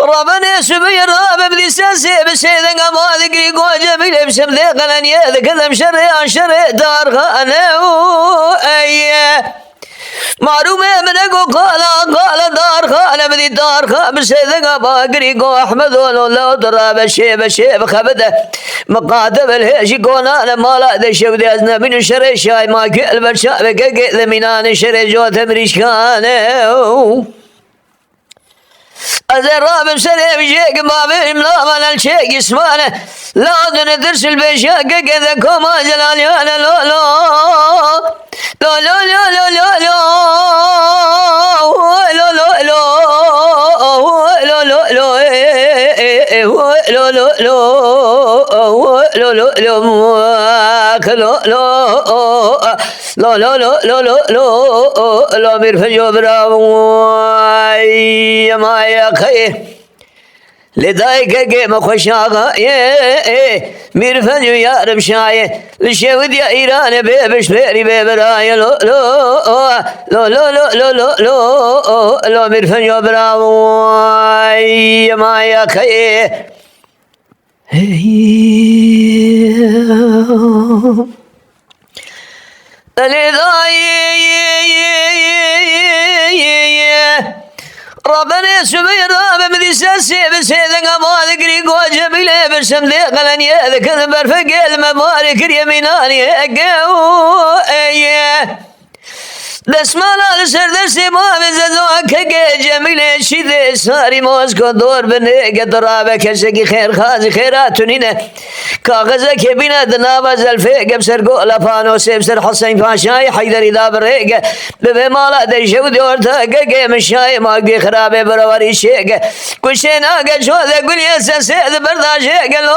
ربنا سبي الراب بلسانسي بسيدنا ما ذكري قوجة بلبسم ذيق لن يذكذم شر دار خانه أيه معلومة من أقو قال دار خانه بدي دار خان بسيدنا باقري قو أحمد ولو دراب الشيب خبده مقاتب الهيش قونا لما لا دشو دي أزنا من شر شاي ما كل برشابك قيد منان شر جوت مريش خانه الراب سريع جيك ما بهم لا من الشيك اسمانه لا ندرس البشاق كذا كما جلال يا لا لا لا لا لا لا لا لا ميرفجو براوي ما يا خي لذاك جيم خوشاغا ميرفجو يا رمشاي لشود يا ايران بيبش بيري بيبراي لو لا ميرفجو براوي ما يا خي ربنا سبي الراب بدي ساسي بسيدنا ما ذكري قوجة بلا برسم ذيق لن يذكر برفق المبارك اليميناني دسمالا لسردسي ما بزدوك جميل شيء ساري موسكو دور بنيك درابك كسكي خير خازي خيراتنينه كاغزك بنا دنابز الفيق بسرقو لفانو سيبسر حسين فاشاي حيدر إذا بريق بمالا دشو دور تاقق مشاي ماقدي خرابي برواري شيق كشين آقا شوذا قل يسا سيد برداشيق لو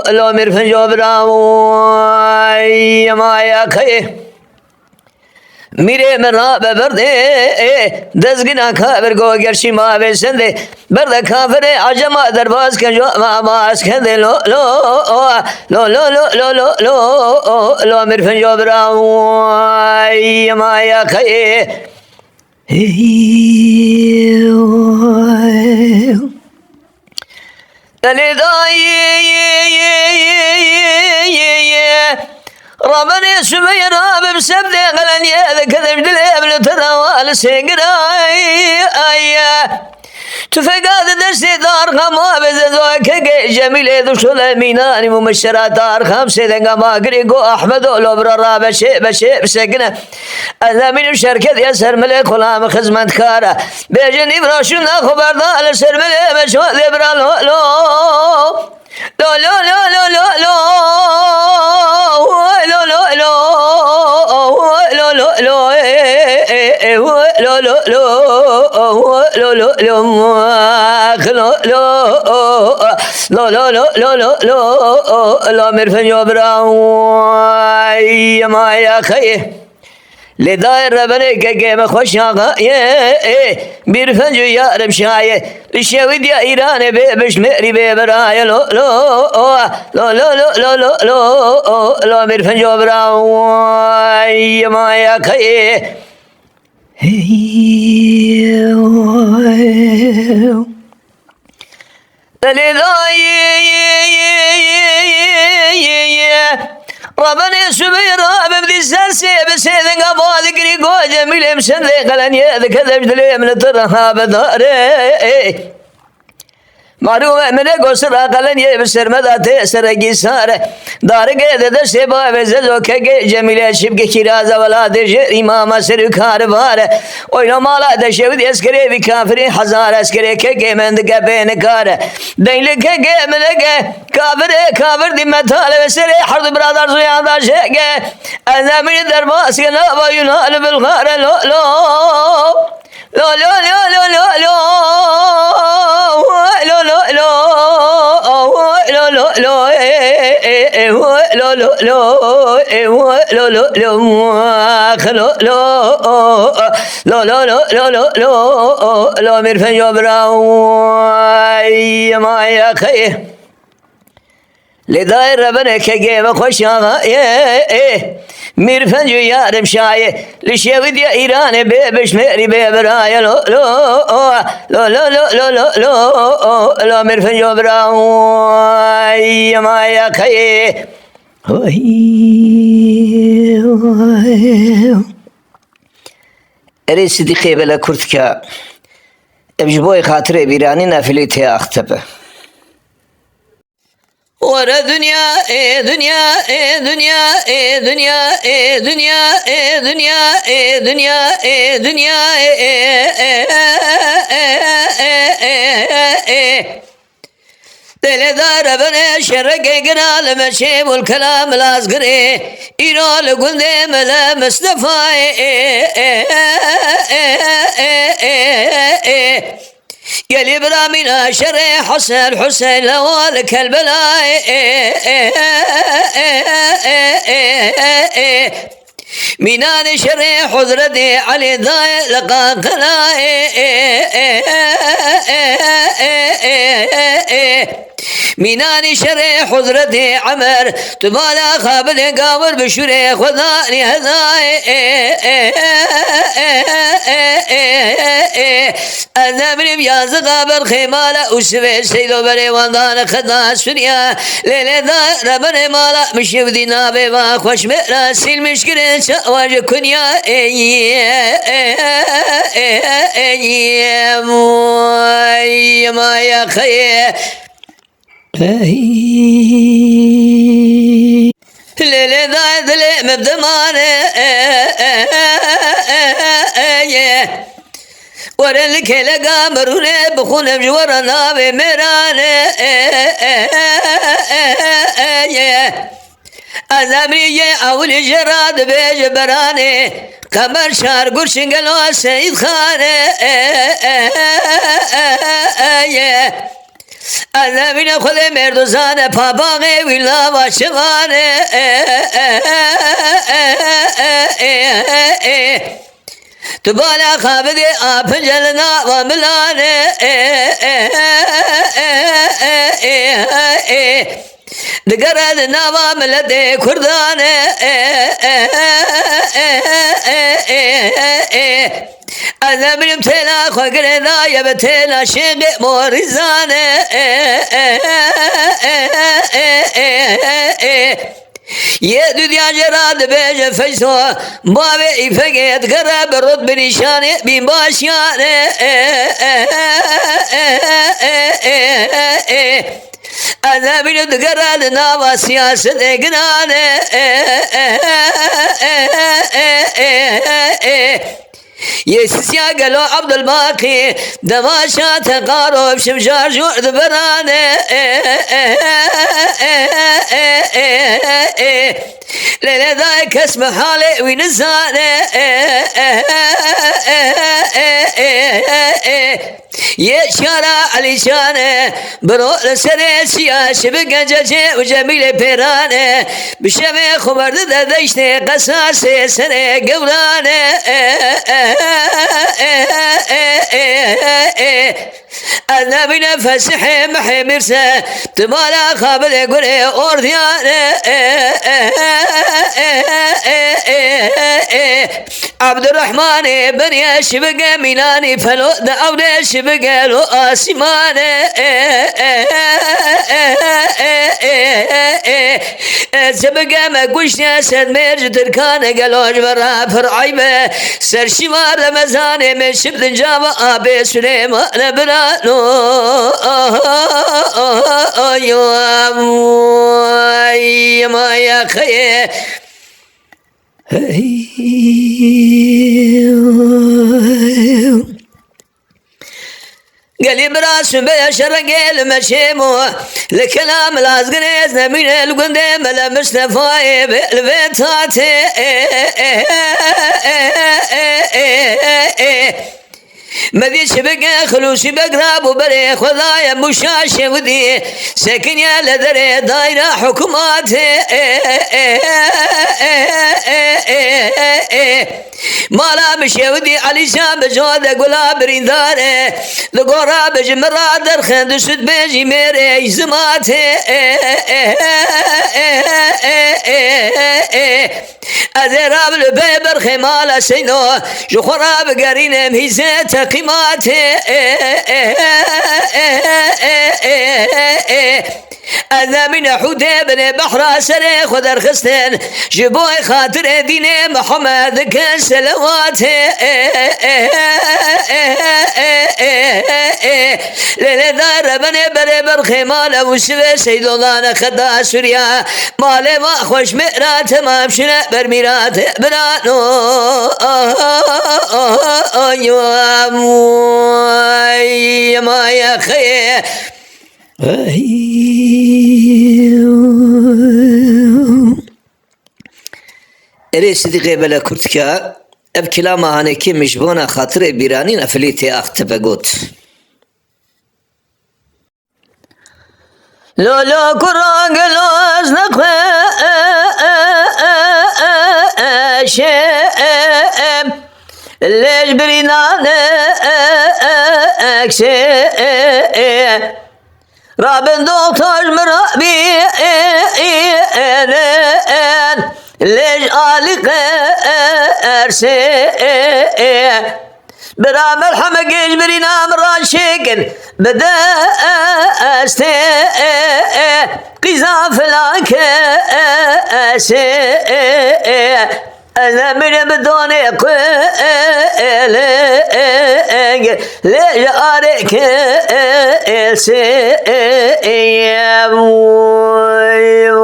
لا ميرفجو براوي ما يا خي میره من را ببرده دزگنا کافر کو گرشی ما بسنده برده کافر عجما درباز کنجو ما اسکنده لو مرفنجو براوی ما یا خی ربنا سمي راب بسبب غلن يا كذب دليل تروال سيقراي تفقاد دستي دار خما بزدوك جميل ذو سليماني ممشرات دار خمسة دنگا ما قريقو أحمد ولبر راب شيب سكنة أذا من الشركة يسر ملك غلام خزمت كارا بيجني براشونا خبردار سر ملك مشوال برا لا ميرفنجو براوي ما يا خي لداير ربنا كجيم خوشاغا بيرفنجو يا رمشاي الشويد يا ايران بيبش ميري بيبراي لا ميرفنجو براوي ما يا خي ربنا سبي راب بدي ساسي بسيدنا ما ذكري قوجة مليم سنذيق لن يذكذب دليم لترهاب داري معلومة من قصر أقلن يبسر مدى تيسر قصار دار قيد دستي باب زلوك جميل شبك كرازة ولا دجر إمام سر كاربار وينو مالا دشود يسكري بكافري حزار اسكري كي من دقا بين كار دين لك من دقا كافر دي متال بسري حرد برادر زيان دا شيك أنا من درباس ينابا ينال بالغار لو لو لو لو لو لو لو لو لو لو لو لو لو مرفن جبراوي ما يا خي لداير ربنا كجيب خوشا مرفن جو يارم شاي لشيود يا إيران بيبش ميري بيبرايا لو لو لو لو لو لو لو لو مرفن جبراوي ما يا خي اري صديقي بلا كرتكا ابجبوي خاطري بيراني نافليتي اختبه ورا دنيا دنيا دنيا دنيا دنيا دنيا دنيا دنيا دلدار بنا شرق قنال مشيب والكلام الأصغري إيرال قلدي ملا مصطفى قال إبراهيم شري حسين لوالك البلاء مينان شري حضرتي علي ضاي لقى قناي ميناني شري حضرتي عمر تبالا خابل قابر بشري خذاني هذاي أنا من بياز قابر خيمالا أسوي سيدو بري واندان خدا سنيا ليلة دا ربنا مالا مشي ودينا بيبا خوش مراسيل مشكرين شواج كنيا ما يا خيه ليلة ذا ذلي مبدمانة ورلك لقى مرونة بخونة بجورنا بمرانة أزامي أول جراد بجبرانة قمر شهر قرشن قلوا سيد خانة أنا من خذ مردوزانة باباغي ولا باشغانة تبالا خابدي أبجلنا وملانة دقرد نوام لدي كردانة أنا من تلا خقرنا يبتلا شيء مورزانة يدو ديا جراد بيج فجسوا بابي فقيت قرب الرد بنشاني بمباشياني أنا من تقرد ناوا سياسة قناني يسيا قالوا عبد الباقي دماشا تقارب شمشار جوعد براني ليلة ذاك اسم حالي ونزاني يشارع علي شانه برو لسنة سياش بقنجة وجميل بيرانه بشمي خبر ددشني قصاص سنة قولانه أنا من فسح محي مرسى تبالا خابل قولي أورديانه عبد الرحمن بني شبق ميلاني فلو دعونا شبق لو آسمان سبق ما قشنا سد مرج تركان قالوج برا فرعيبه سر شمار رمزان من شبد جابا أبي سليمان برانو ما يا خيه قال براس بشر قال مشيمو الكلام لازقنيز نبين القندم لمصطفى بالبيتات مدي شبك خلوصي بقراب وبري خذايا مشاش ودي سكن يا لدري دايرة حكومات مالا مشي ودي علي شام جود قلاب ريندار لقرا بجمرا درخن دشت بيجي ميري زمات أذراب البيبر خمال سينو جخراب قرين مهزات قيمات أذا من حديبن بحر سري خذر خستن جبوي خاطر دين محمد كسلوات للدار بني بربر خمال وسوي سيد الله خدا سوريا مال ما خوش مرات ما بشنا برميرات بنانو يا ما يا خي اري صديقي بلا كرتكا اب كلامه هانكي مجبونا خاطر بيرانين افليتي اختبقوت لو كرانج لوز نقوى شيء ليش برينان اكسي رابن دكتور مرابي ليش آلق أرسي برام الحمق يجبرينا مران شكل بدا أستي قزاف لك أسي أنا من بدوني قلق ليش أريك أسي يا موي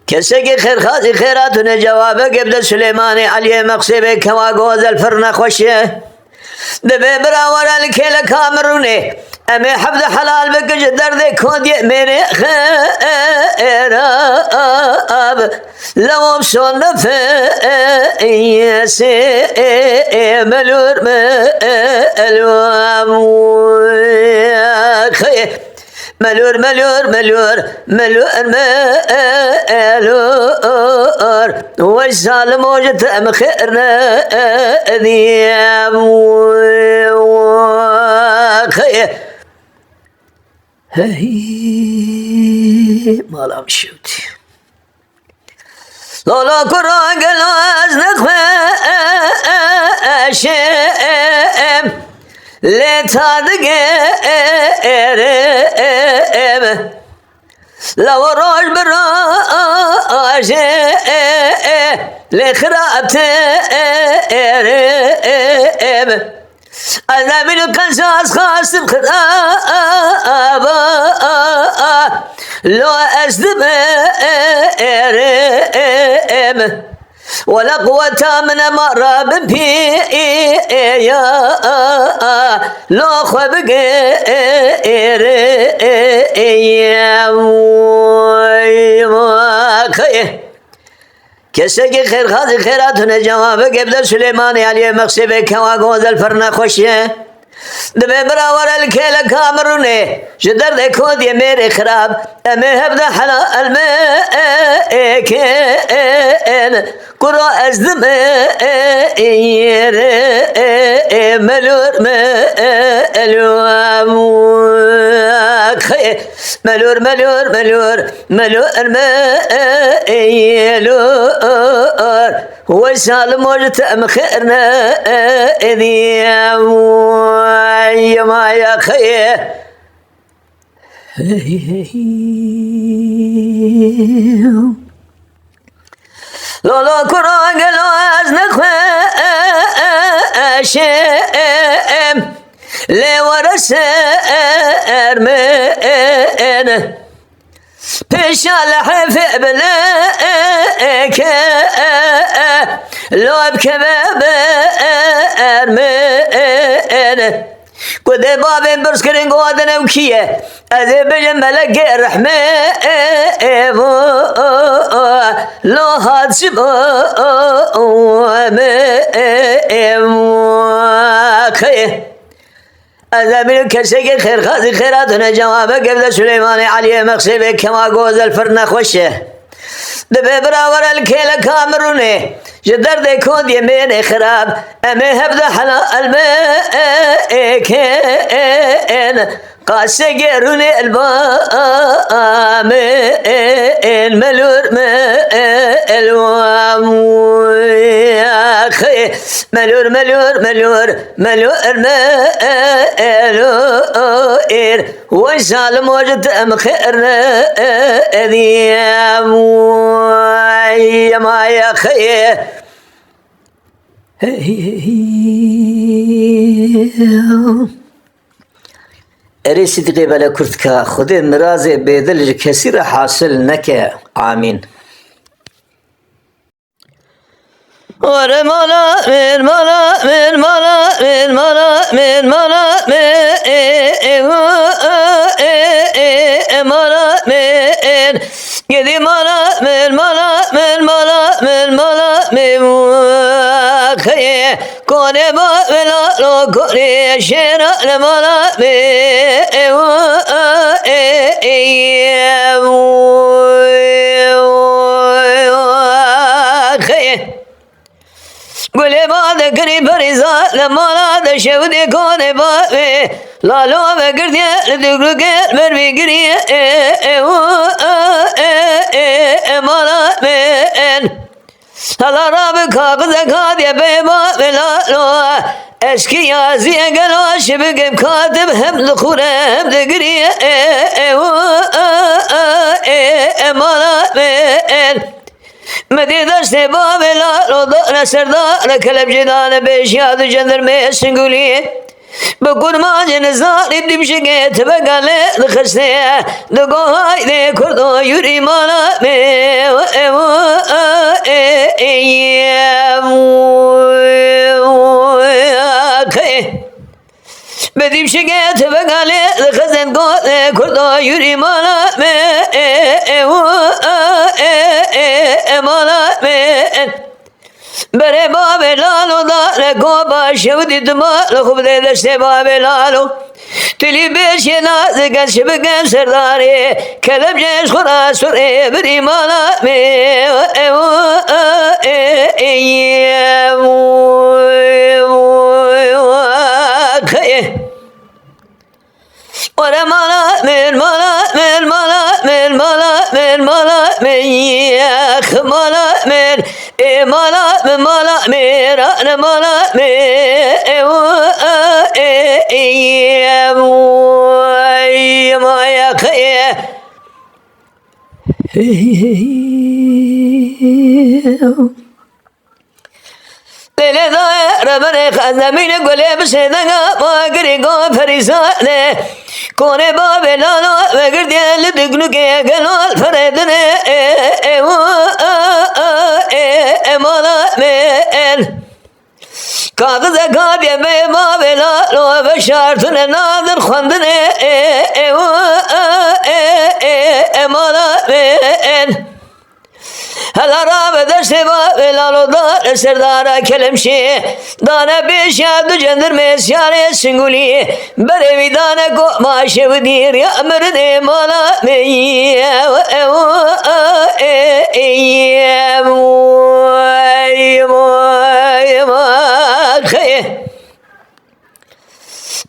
كسيك خير خاطي خيراتنا جوابك ابن سليماني علي مقصبك كما قوز الفرن خوشه دبي براور الكيل كامروني امي حفظ حلال بك جدر ذي كود يأميني خيراب لو بصنف يسي ملور ملوام خير ملور ملور ملور ملور ملور والسالم وجدت مخيرنا ذي خير هي ما لام شوتي لولا كران قلاز نخوة شيم لتادق ارم لو روش براش لخرابت ارم أنا من القنصاص خاصم خرابا لو أسدم ارم ولا قوة من مرة بي يا لو خبق يا كسك خير خاطر خيراتنا جوابك ابن سليماني علي مقصبك كما قوز الفرن خوشه دبي براور الكيل كامروني جدر دي كود يا ميري خراب امي هبدا حلا الماء كان قرى ازدم ملور ملور ملور ملور ملور ملور هو سالم وجت مخيرنا ذي يا ما يا خير لولا كران قلوز نخوة شيم لورس أرمين بشال حفظ بلاك لو بكباب أرمين قد باب برسكرين قوادنا وكيه أذي بجملك الرحمة لو هاد سبا أذابيل كسيك خير خازي خيراتنا جوابك قبل سليمان علي مقصبك كما قوز الفرن خوشه دبي براور الكيل كامروني جدر دي كود يمين خراب أمي هبدا حلا الماء كين قاسقروني البام الملور الوام ملور ملور ملور ملور ملور وسالم وجد مخيرنا ذيام يا ما يا خير اری صدقی بلا کرد که خود مراز بدل کسی را حاصل نکه آمین ور مالا من مالا من مالا من مالا من مالا مالا من گدی مالا من مالا من مالا من مالا من خیه کنه با ولا رو کنه شنا مالا گله باد کری پریزا لمالا دشودی کنه باوی لالو بگردی لدگرو گر بر بگری مالا من هلا راب کاغذ کادی بیما لالو eski yazıya gel aşıbıgım kadım hem lukhura hem de griye emala ben Medi deste babela roda serdar kelep cidane beş yadı cenderme singuli Bukun macen zalim dimşike tebegale dıkıste Dıgohay de kurdo yürü mala me Bedim şikayet ve gale kızın kode kurda yürü mala me mala me Bere babe lalo da le goba şevdi duma le khubde deste babe lalo Tili beşe naziken şebeken serdari kelep ceş khura sure bir mala me Ora mala men mala men mala men mala men mala men yak mala men mala men mala men ana mala men ma yak Lele da rabane khazamine gole bsedanga magri go ferizane kone babe lalo vegirdiel dignu ke gelal feredne emala men Kadı da kadiye me babe lalo ve şartune nadir khandne emala men Hela rağbe deste babe lalo da serdara kelemşi Dane beş yadı cendirmes yare singuli Berevi dane ko maşevdir ya merde mala meyi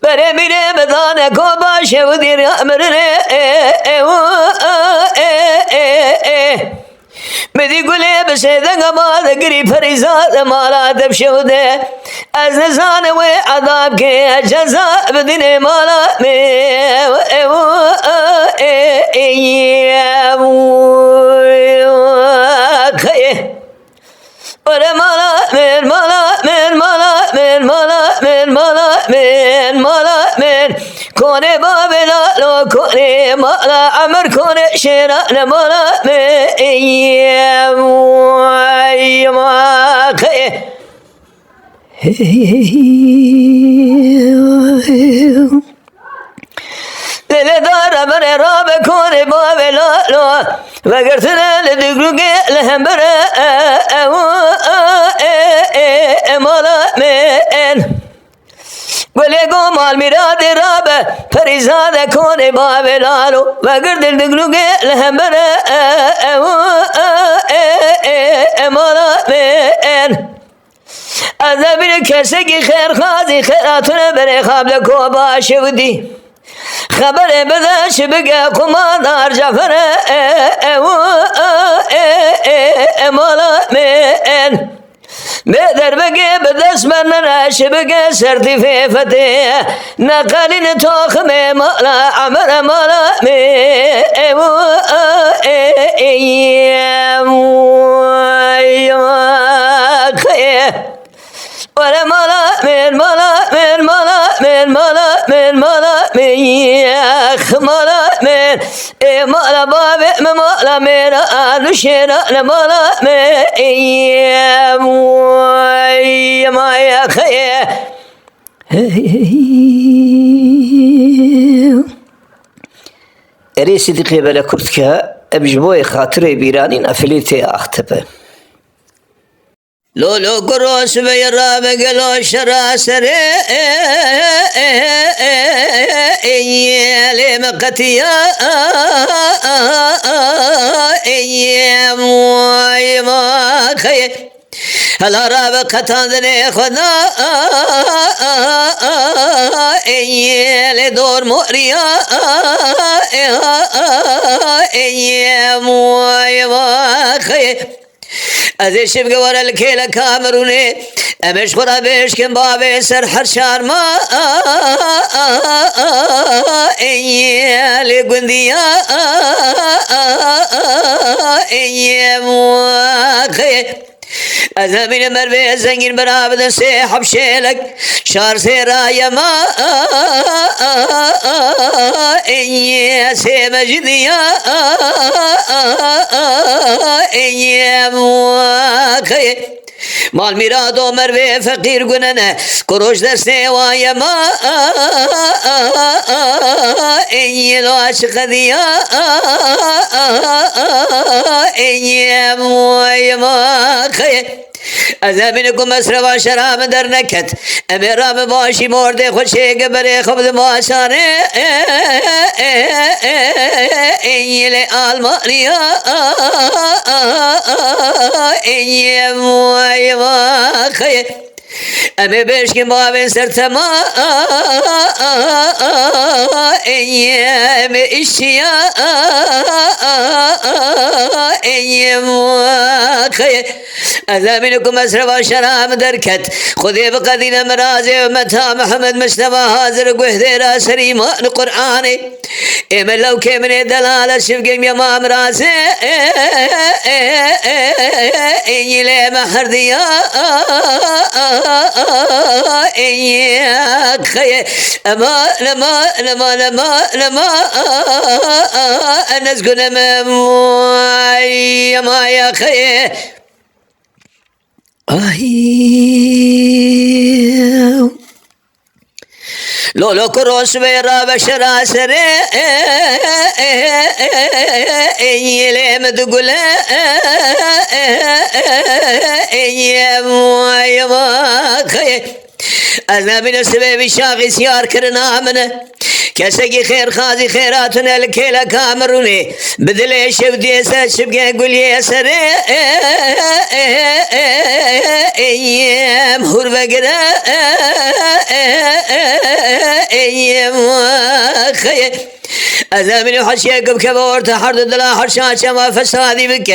Bere bire bedane ko maşevdir ya merde Medi gule beseden amada gri ferizat mala debşude Az nezane ve adab ke ceza bedine mala me Ora mala men mala men mala men mala men mala men mala men Kone babela lo kone mala amr kone şera ne mala me ma khe Lele dara bere rabe kone babela lo Vegertine le digruge le hembere مالا من گلی گمال میراد رابه پریزاده کنه بابلالو و گردل دگلو گل هم بره مالا من از نبیل کسی که خیر خازی خیراتونه بره خواب لکو باشه بودی خبر بدش بگه قماندار جعفر مالا من بدر بگه بدست برنش بگه سرتیفه فتح نقلین تاخم مالا عمر مالا ولا مالا من مالا من مالا من مالا من مالا من ياخ مالا من مالا بابي مالا من أنشنا مالا من يا ما يا خي ريسي دقيقة بلا كرتكا أبجبوي خاطري بيراني نافليتي أختبه لولو كروس بيرا بقلو شراسر لي مقتيا موي ما خي هلا راب قطاندني خدا لدور موريا موي ما خي ازش بگوار الکیل کامرونه امش خورا بیش کن بابی سر هر شار ما ایلی گندیا موخی از همین مروی زنگین برابد سے حبشیلک شار سے رای ما سے مجدیا موخی مال میراد و مروی فقیر گننه کروش دسته وای ما ایلو عشق دیا موی ما خی از همینکو مصرف و شرام در نکت امیرام باشی مرده خوشی گبره خبد ماشانه ایل آلمانیا موی ما خی امی بشکی ماوین سرتما امی اشیا موخی از امینکم مصرف و شرام درکت خودی بقدین مرازی و متا محمد مشنوى حاضر گوهده را سریمان قرآنی امی لو که من دلال شفقیم یمام رازی ایلی محردیا يا خي ما لما لما لما لما أنا أسكن ما يا خي لولو كروس بيرا بشرا سري يلي مدقل يا ما خي أنا من السبب الشاغس يار كرنا منه كسي خير خازي خيراتنا الكيلة كامروني بدل شبدي شبقى قول يا سري ايام هور بقرا ايام خي أزامن حشيك بكبور تحرد دلا حرشات شما فسادي بك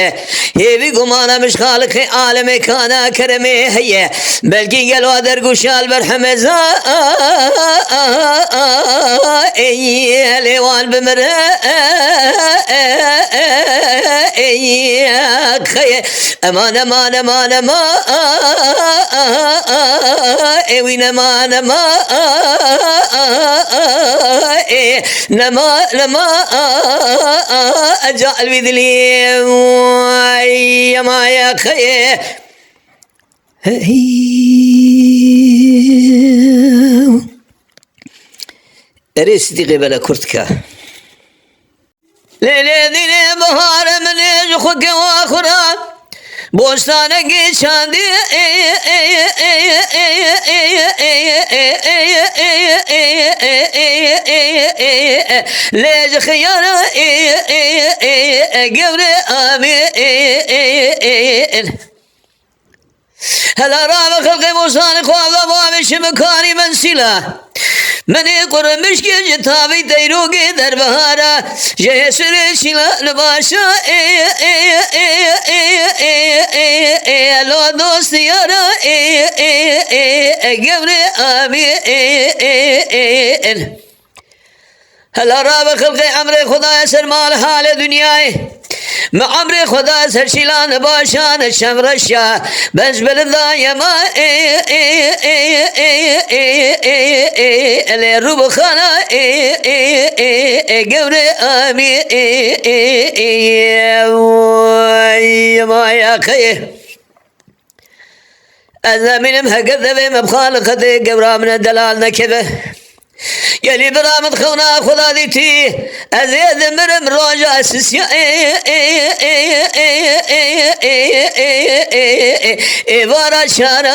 هي بقمانا مش خالق عالم كانا كرمي هي بلقي قلوا درقوشال برحمزا اي ليوان بمرا اي خي امان امان امان امان وين امان امان نما نما أجعل بذلي يا ما يا خي ريستي قبل كرتكا ليلي بهار من يجخك واخرى بوستانگی چاندی لیج خیارا گوره آمین هلا راب خلق موسان خواب وامش مکانی من سیلا منی قرمش که جتابی دیروگی در بهارا جه سر شیلا نباشا لو دوست یارا گوره آمین هلا راب خلق عمر خدا سر مال حال دنیای ما عمر خدا سر شیلان باشان شمرشا بس بلدا ما لی روب خانا گوره آمی ما یا خیه از زمینم هکذا به مبخالقت گورا من دلال نکبه یلی برامت خونا خدا دیتی از یاد مرم راجع سسیا وارا شارا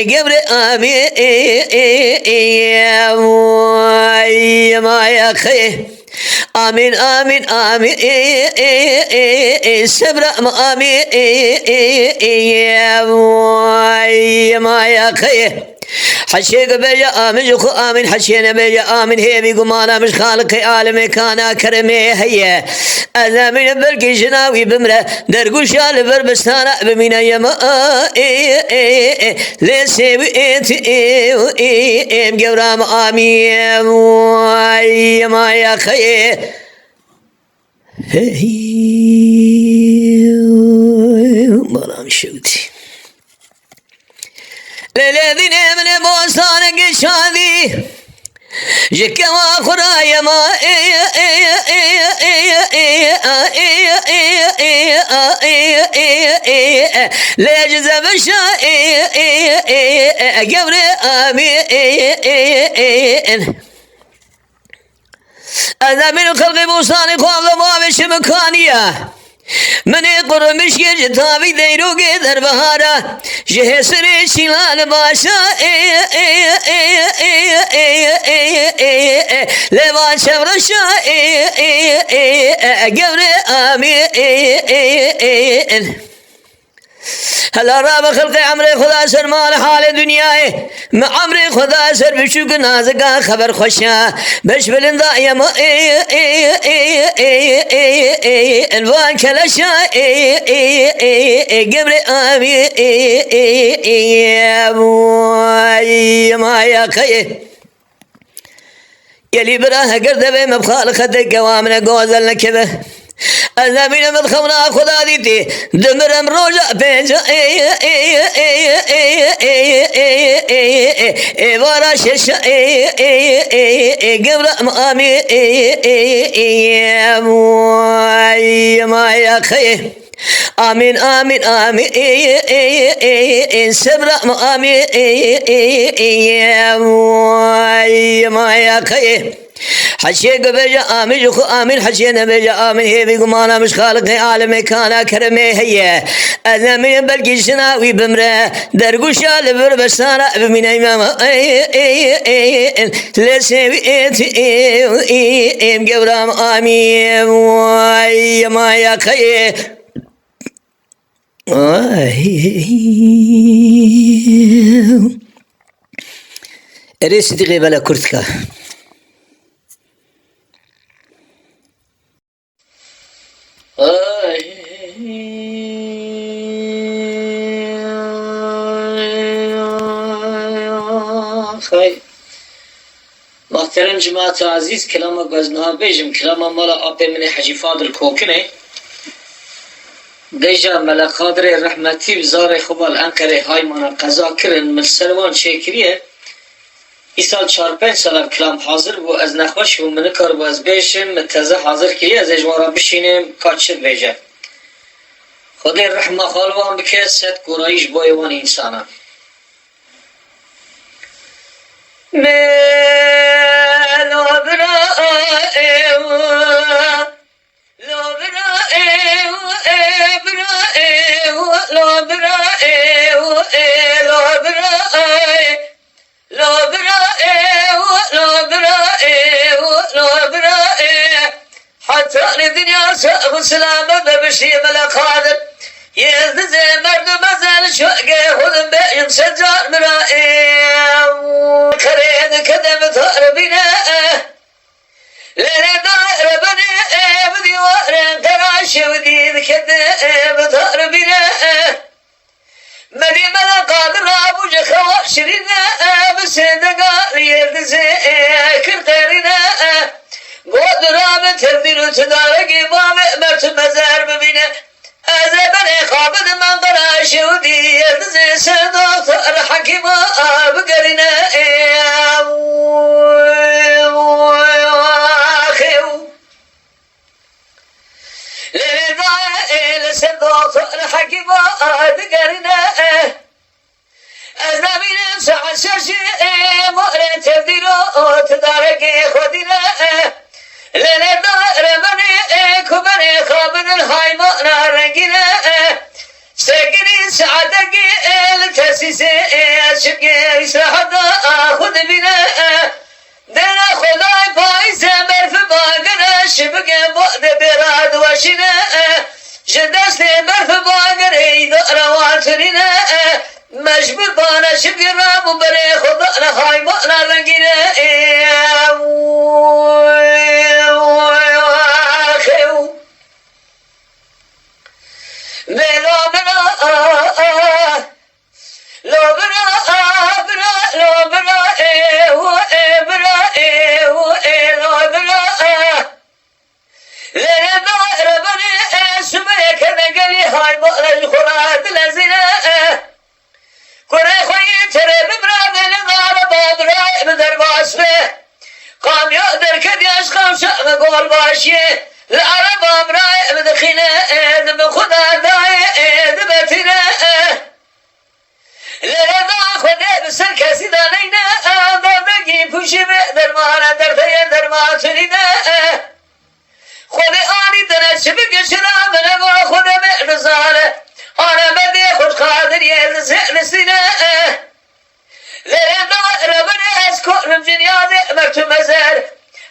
گبر آمی ما یا خیه آمین آمین آمین صبر آمین ما یا خیه حشيق بيا آمن جخو آمن حشينا بيا آمن هي بيقمانا مش خالق عالم كانا كرمي هيا أنا من بلقي جناوي بمرة درقوش على بربستانا بمينا يما لسي وإنت مقورام آمين ما يا خي مرام شوتي للذين من بوستان قشادي جكوا خرايا ما ليجز بشا قبر آمين أنا من خلق بوستان خواب ما بش مكانية من قرمش که جتابی دیروگی در بهارا جه سر شیلان باشا لبان شورشا گور آمین هلا راب خلق عمر خدا سر مال حال دنیای ما عمر خدا سر بشوک نازگا خبر خوشا بش بلندا یما الوان کلشا قبر آمی ما یا خیه يلي براها قرده بي مبخال خدك قوامنا قوزل نكبه الزمين مدخونا خدا ديتي دمرم روجا بيجا وارا ششا قبر مامي ما يا خيه آمين آمين آمين صبر آمين ما يا خيه حشيق بيجا آمين جخو آمين حشينا بيجا آمين هي بيقمانا مش خالق عالم كانا كرمي هي أنا من بلقي شناوي بمرة درقوشا لبر بسانا بمين إمام لسيبي إم قبرام آمين ما يا خيه اريس دقي بلا كرتكا محترم جماعت عزیز کلام گزنها بیجم کلام مالا آپ من حجی فاضل کوکنه دیجا ملک خادر رحمتی بزار خوبال انقره های مانا قضا کرن ملسلوان شکریه ای سال 4-5 سال کلام حاضر بو از نخوش و من کار بو از بیشم متزه حاضر کریه از اجوارا بشینم کاتشت بیجه خود رحمه خالوان بکه ست گرایش با ایوان انسانا حتى الدنيا سقف سلامة ببشي ملك قادر يلدز مردم مازال شوقه خذن بين سجار مرائي كريد كدم ثاربنا لنا دائر بني بدي وارن كراش ودي كدم ثاربنا مدي ملك قادر ابو جخوا شرينا بسندقا يلدز كرترنا قدرام تردير تدارك بام مرت مزار ببينه أزبني خابد من قراش ودي يلزي سدوت الحكيم بقرنا لذا سدوت الحكيم بقرنا أزبني سعى شاشي مؤلن تردير تدارك خدنا لنا دائر بني كبري خابن الهايمان رنجنا سكني سعدك التسيس شبكي يسرحد خذ بنا دنا خداي بايز مرف باقر شبكي بعد براد وشنا جدست مرف باقر يدار واترنا مجبور بانا شبكي رام بري خدا الهايمان رنجنا قول باشي العرب امرأة مدخنة ذب خدا داية ذبتنا لذا خدا بسر كسي دانينا دردقي پوشي درمانا دردية درماتننا خدا آني دنش بكشنا منگو خدا معنزالة آنا بدي خوش قادر يلزه نسينا لذا ربنا اسكورم جنيادة مرتو مزار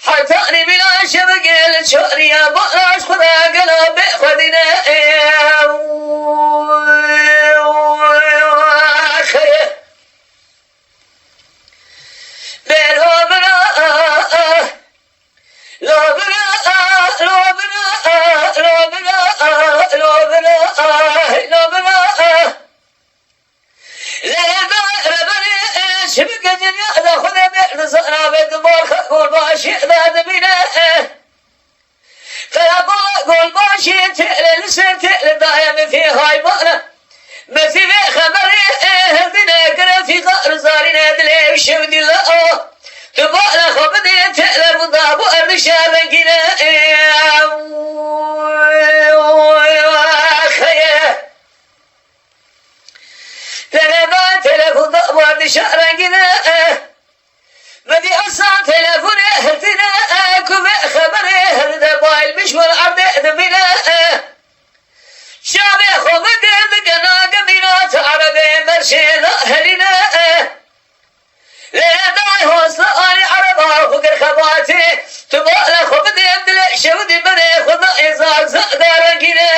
حتى أني بلا شبكة شوريا بلاش خدا قلب خدنا بلا بلا لا بلا لا بلا لا بلا لا بلا لا بلا لا ربنا شبكة جنيا خدا بنزنا بدمار خول باشي ذات بنا قول باشي تقل لسر تقل دايم في هاي مانا ما في خبري هدنا قرا في قار زارنا دلي وشودي الله تبالا خبدي تقل مضاب أرض شابكنا تلفون تلفون ضبط شاركنا بدي أصلا تلفوني هلتنا كوفي خبري هلدا بايل مشوار عرض دبنا شابي خومد دقنا قبينا تعربي مرشينا هلنا لأدعي هوصلاني عربا فقر خباتي تبالا خومد يبدل شودي بني خضا إزار زقداركنا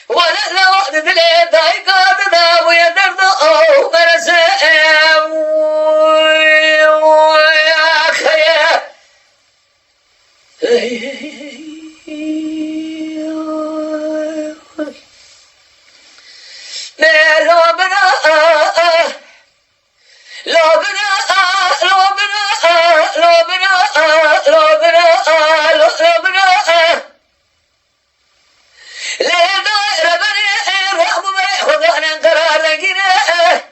ولا لا وقت دلي دايقات دا ويدرد أو مرسي ويا خيا لا بنا لا بنا لا بنا لا بنا لا بنا لا بنا لا دائرة بني رحم بني خذانا قرار لقينا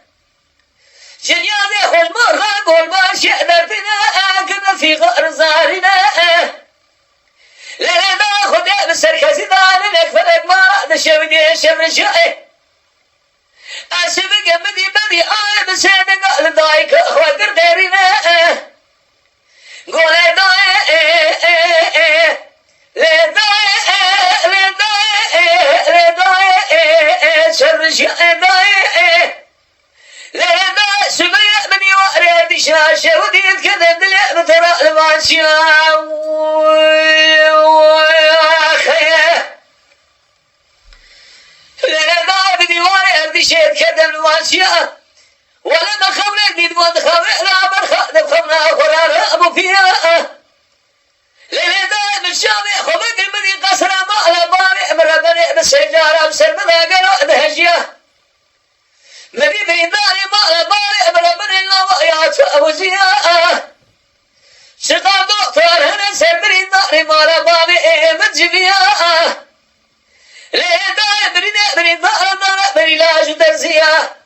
جنياني خذ مرة قول ما شهدتنا كنا في غار زارنا لا ناخذ بالسركسي دانا نكفلك ما رأد شبدي شمر شعي أسبق مدي بدي بسيدة قال دايك أخوة ديرنا قول داي شر شعي داي لا سبيع مني وأريد شاشة وديت كذا دلع بترى الماشية وخيا لا بدي وأريد شيء كذا الماشية ولا بخبرك دي ما تخبر لا برخد بخبرنا ولا أبو فيها لا من شامي خبرك مني قصر ما لا بارئ مربني بالسجارة بسرمنا قالوا بهجيه مدي في داري ما بارئ بربنا الله ويات أبوزياء شقا دكتور هنا سبري داري ما بارئ مجبياء ليه داري بري داري لا جدرزياء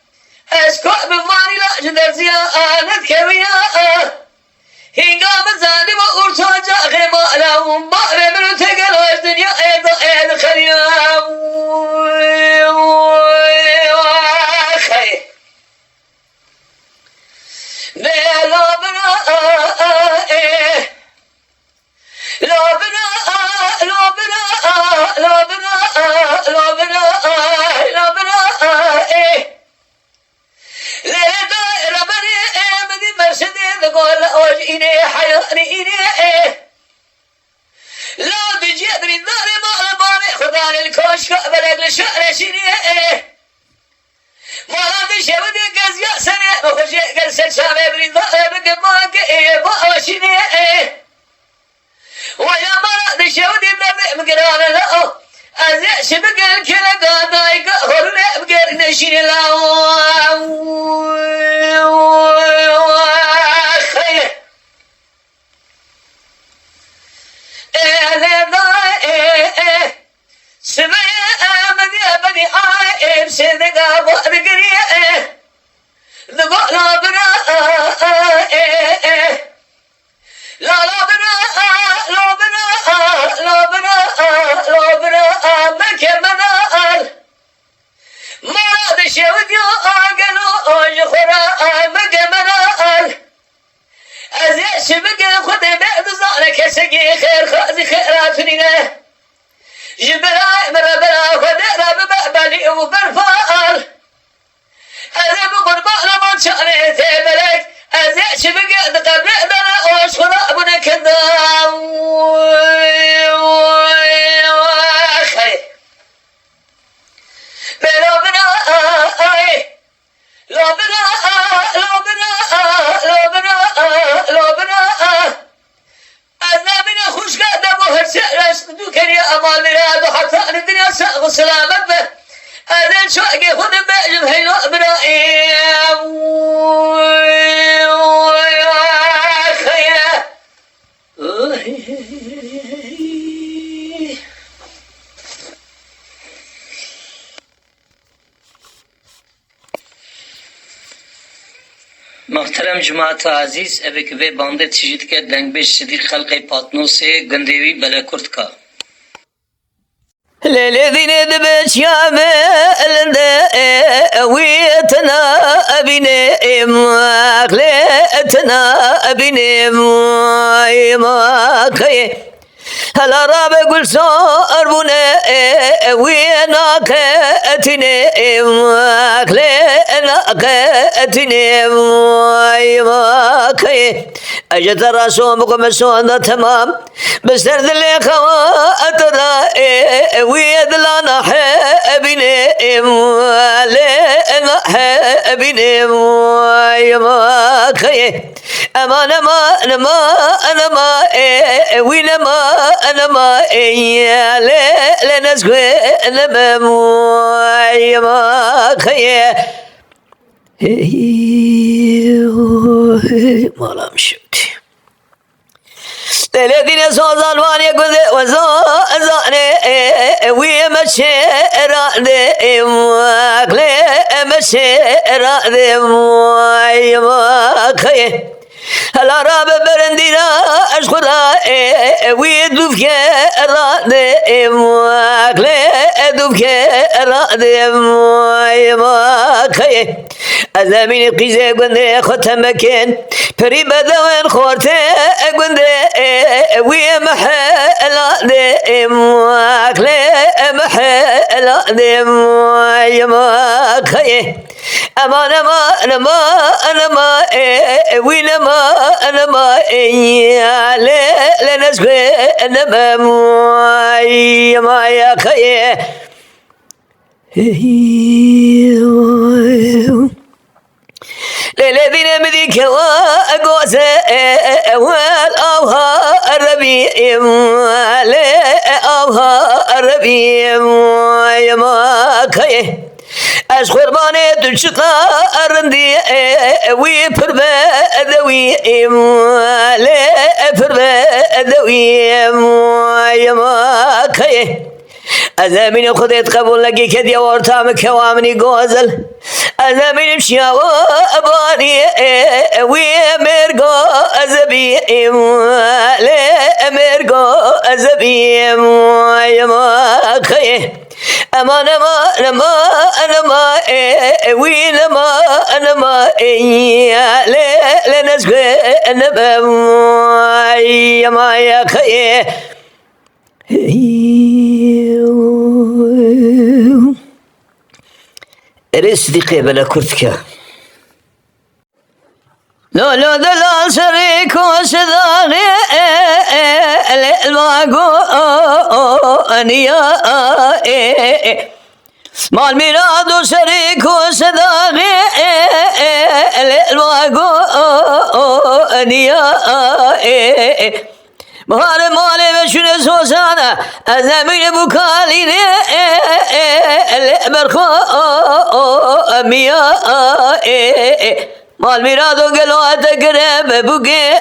أسكوع بفاني لا جدرزياء نذكرياء هنقام الزاني وأرتوى جاخي ما لهم بارئ منو تقلوش دنيا ايضا خليا لا بنا لا بنا لا بنا لا بنا لا بنا لا بنا لا دائرة بني مدي مرشدي تقول وجهني حيرني لا بجبري النار ما الباني خداني الكوش قبلك لشعر شني ما هذا شيء بدي قزيا سنة وخشي قرص شامي بري ضاء بقماك بقوشني ويا مرة شيء بدي مقران لا أزيع شبك الكلا قادايك خلنا بقر نشين لا خير سبيا مدي بني سيدك بعد قريه ذبح لا بنا لا بنا لا بنا لا بنا لا بنا مكمنا ما هذا شيء وديو قالوا يخرا مكمنا أزيع شبك خد بعد زارك سقي خير خازي خيراتنا جبرا مربلا خد رب بقبلي وبرفال أنا بقربا لما شأني تبلك أزيع شبك قبل دنا وشخرا أبونا كذا خي بلا بنا لا بنا لا بنا لا بنا لا بنا أنا من خوش قاعدة بهرسة رسمتو كريا أمال مراد وحتى أن الدنيا ساق سلامة به أنا شوقي خد بأجم هينو برائم خيا محترم جماعت عزیز ابک به بانده تشجید که دنگ به صدیق خلق پاتنو سے گندوی بلا کرد کا لیلی دینه دبش یا بلنده ویتنا ابینه ماخلیتنا ابینه ماخی هلا راب قل صار بنا وينك اتني ماخلنا قاتني ما خي أجت الرسول بكم سوى تمام بسرد اللي خواتر ويد لنا حبيني لنا حبيني ما خي أما أنا ما وين ما أنا ما لنسكوي أنا ما خي ما لمشتي الذين صوزان واني قد وزاني ومشير وكلي مشير وخي هلا راب برندينا أشكرا ويدوفك رادي وكلي دوفك رادي وخي أزامين قيزة قندي ختمكين بري بدوين خورتي قندي ومحلا دي وكلي محلا دي وخي أما أنا ما وين ما أنا ما لنسكوي أنا ما يا خي للذين مذيك وأقوس والأوها الربيع لأوها الربيع ما خي أشخر باني تشقى أرندي ويبربا ذوي لا بربا ذوي ما خي أزامين خذيت قبول لقي كذي ورتام كوامني غوزل أزامين مشيا وأباني ومرقو أزبي لا مرقو أزبي ما خي أما أنا ما وين ما أنا ما لنسكوي أنا ما يا خي رصدقي بلا كرتك لو دلال شريك وشداني الماغو أنيا مال ميراد شريك وشداني الماغو أنيا مهار مالي بشون سوسانا أزامين بكالي برخو أميا مال ميرادو قلو أتقرب بوكي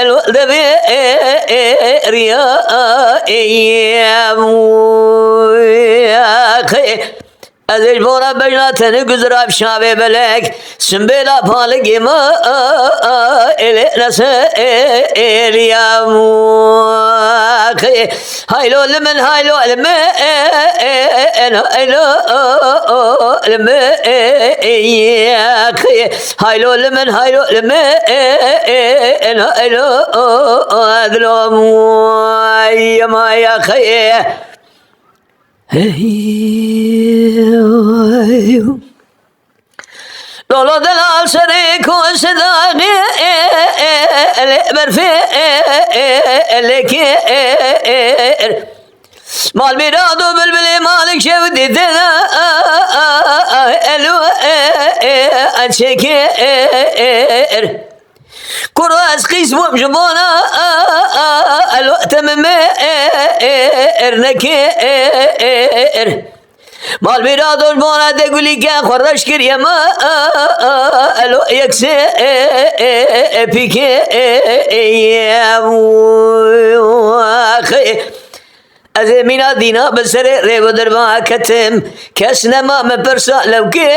الوالدبي ريا خي أذيش بورا بجنا تنقذر بشابي بلك سنبلا بالك ما إلي نسائل يا موخي هايلو لمن هايلو لمن هايلو لمن يا خي هايلو لمن هايلو لمن هايلو أذلو موي ما يا خي لولو دلال شريك وشداني برفي لكير مال ميرادو بلبلي مالك شفتي ذنا الو أتشكير كراس قيس بمجبونا الوقت ممير نكير مال بيرادو جبونا تقولي كان خرش كريا ما الو يكسي بيكي يا موخي أزمينا دينا بسر ريب دربا كتم كسنا ما مبرسا لو كي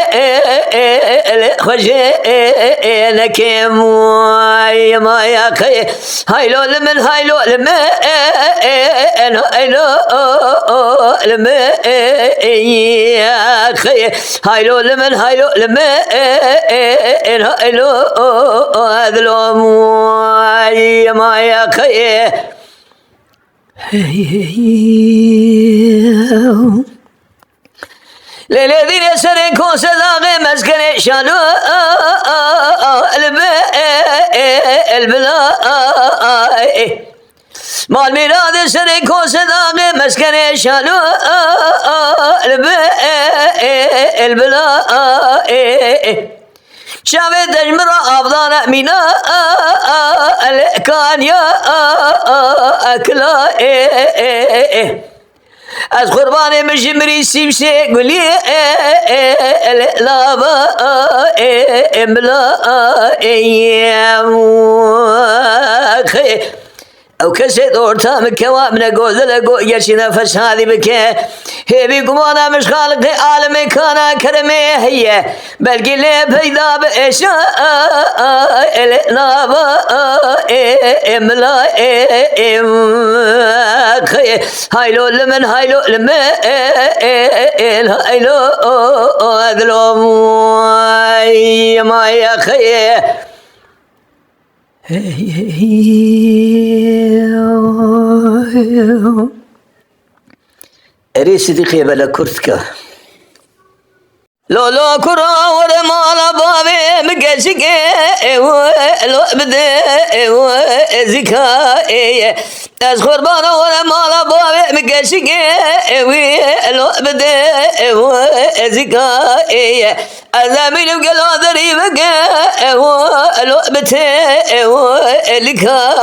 خجي لكم ما يا خي هايلو لمن هايلو لمن هايلو لمن يا خي هايلو لمن هايلو لمن هايلو هذلو ما يا خي للذين يسرقون صداقي مسك شانو البلا مال میراد سر کوس داغ مسکن شانو البلا شاوه دجمر آبدان مینا الکانیا اکلا از قربان مجمری سیمسه گلی لابا املا او کسی دورتا مکوا من گوزل گو یشی نفس هادی بکه هیبی گمانا مش خالق عالم کانا کرمه هیه بلکه لی پیدا بشا نابا املا هایلو لمن هایلو لمن هایلو ادلو ما يا خيه ريسدي قبل كرتكا لو كرا ورا مالا بابي مقشك لو بدا زكا از قربانا ورا مالا بابي مقشك لو بدا زكا أزامين بقلادري بقى لو بتا لكا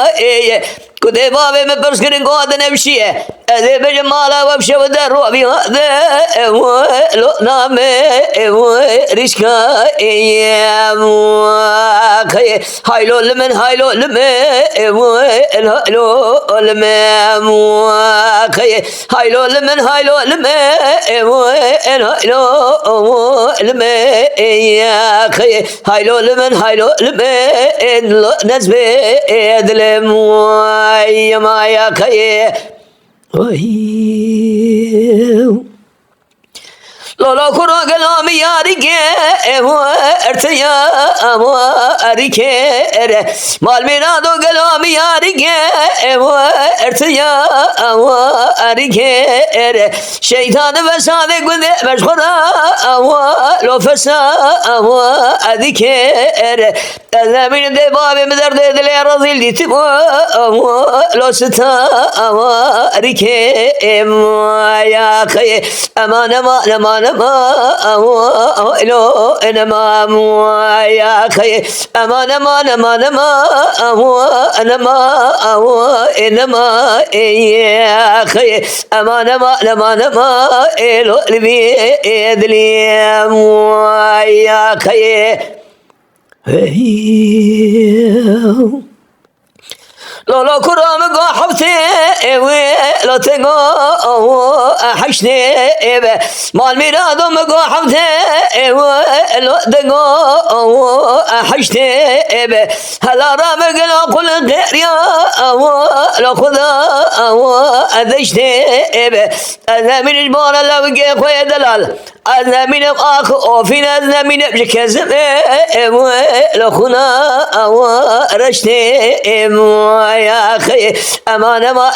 كده بابي مبرس كرين قواد نمشيه أذي بجمالا وبشا ودروا بهذا لو نام ريشكا هايلو لمن هايلو لمن هايلو لمن هايلو لمن هايلو لمن هايلو لمن هايلو لمن هايلو لمن نسبة دلم يا ما يا خي لولا كرا كلام يارك ارتيا أريك مال ميرادو كلام يارك ارتيا أريك شيطان فساد قد مشخرا لو فسا أذيك أنا من دباب مدر دل رضيل دي تبو لو ستا أريك يا خي أمان ما لو انما يا خي امان ما انما يا خي امان ما لو لبي ادلي يا خي لو كرام قاحبتي لو تنقو حشتي مال ميرادو مقاحبتي لو تنقو حشتي هلا رامق لو قل غير يا لو خذا أذشتي أنا من الجبال لو جي خويا دلال أنا من أخ أوفين أنا من بجكزم لو خنا رشتي يا خي أمان ما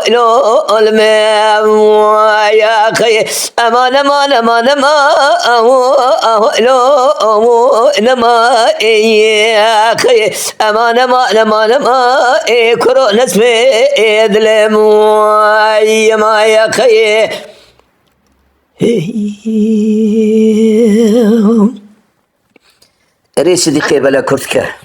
لو الماء يا خي أمان ما لو نما يا خي أمان ما كرو نسبة دلم يا خي ريس دي قبل كرتكه